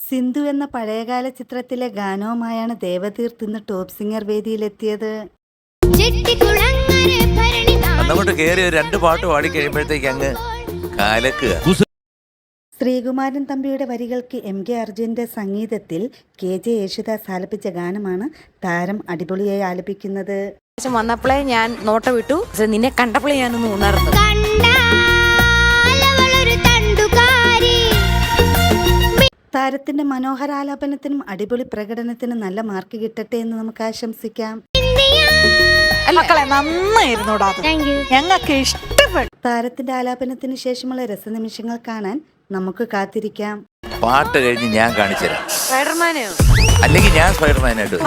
സിന്ധു എന്ന പഴയകാല ചിത്രത്തിലെ ഗാനവുമായാണ് ദേവതീർത്ത് ഇന്ന് ടോപ്പ് സിംഗർ വേദിയിലെത്തിയത്. അങ്ങോട്ട് കേറി ഒരു 2 പാട്ട് പാടി കഴിയുമ്പോഴത്തേക്ക് അങ്ങ് കാലക്കുക. ശ്രീകുമാരൻ തമ്പിയുടെ വരികൾക്ക് MK അർജുന്റെ സംഗീതത്തിൽ KJ യേശുദാസ് ആലപിച്ച ഗാനമാണ് താരം അടിപൊളിയായി ആലപിക്കുന്നത്. വന്നപ്പോഴേ ഞാൻ നോട്ട വിട്ടു, നിന്നെ കണ്ടപ്പോഴേ ഞാനൊന്ന് ഉണർന്നു. താരത്തിന്റെ മനോഹരാലാപനത്തിനും അടിപൊളി പ്രകടനത്തിനും നല്ല മാർക്ക് കിട്ടട്ടെ എന്ന് നമുക്ക് ആശംസിക്കാം. മക്കളെ നന്നായിരുന്നോടാ, ഞങ്ങൾക്ക് ഇഷ്ടപ്പെട്ടു. താരത്തിന്റെ ആലാപനത്തിന് ശേഷമുള്ള രസനിമിഷങ്ങൾ കാണാൻ നമുക്ക് കാത്തിരിക്കാം. പാട്ട് കഴിഞ്ഞ് ഞാൻ കാണിച്ചുതരാം. സ്പൈഡർമാനെയോ? അല്ലെങ്കിൽ ഞാൻ സ്പൈഡർമാനായിട്ട്.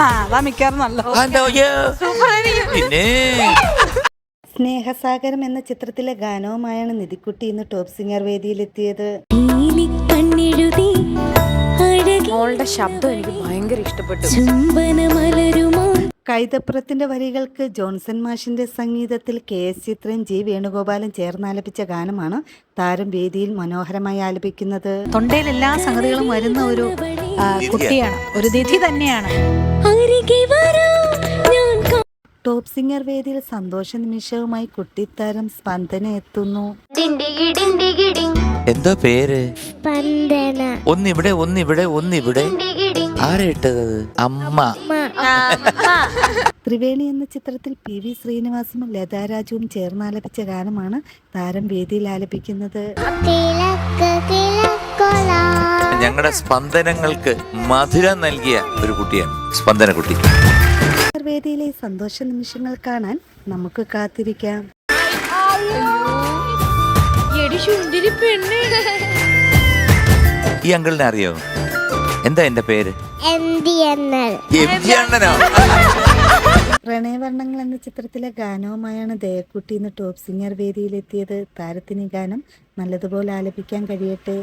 പിന്നെ സ്നേഹസാഗരം എന്ന ചിത്രത്തിലെ ഗാനവുമായാണ് നിധിക്കുട്ടി ഇന്ന് ടോപ്പ് സിംഗർ വേദിയിലെത്തിയത്. മോളുടെ ശബ്ദം എനിക്ക് ഭയങ്കര ഇഷ്ടപ്പെട്ടു. കൈതപ്പുറത്തിന്റെ വരികൾക്ക് ജോൺസൺ മാഷിന്റെ സംഗീതത്തിൽ KS ചിത്രയും G വേണുഗോപാലും ചേർന്നാലപിച്ച ഗാനമാണ് താരം വേദിയിൽ മനോഹരമായി ആലപിക്കുന്നത്. തൊണ്ടയിൽ എല്ലാ സംഗതികളും വരുന്ന ഒരു കുട്ടിയാണ്, ഒരു നിധി തന്നെയാണ്. ടോപ്പ് സിംഗർ വേദിയിൽ സന്തോഷ നിമിഷവുമായി കുട്ടിത്താരം സ്പന്ദന എത്തുന്നു. എന്താ പേര്? ഒന്നിവിടെ ഒന്നിവിടെ ഒന്നിവിടെ. ആരാ ഇട്ടത്? അമ്മ. ത്രിവേണി എന്ന ചിത്രത്തിൽ PV ശ്രീനിവാസും ലതാരാജുവും ചേർന്നാലപിച്ച ഗാനമാണ് താരം വേദിയിൽ ആലപിക്കുന്നത്. ഞങ്ങളുടെ സ്പന്ദനങ്ങൾക്ക് മധുരം നൽകിയ ഒരു കുട്ടിയാണ് സ്പന്ദന കുട്ടി. വേദിയിലെ സന്തോഷ നിമിഷങ്ങൾ കാണാൻ നമുക്ക് കാത്തിരിക്കാം. ഈ അങ്കിളിനെ അറിയോ? എന്താ എന്റെ പേര്? പ്രണയവർണ്ണങ്ങൾ എന്ന ചിത്രത്തിലെ ഗാനവുമായാണ് ദേവക്കുട്ടി ഇന്ന് ടോപ്പ് സിംഗർ വേദിയിലെത്തിയത്. താരത്തിന് ഈ ഗാനം നല്ലതുപോലെ ആലപിക്കാൻ കഴിയട്ടെ.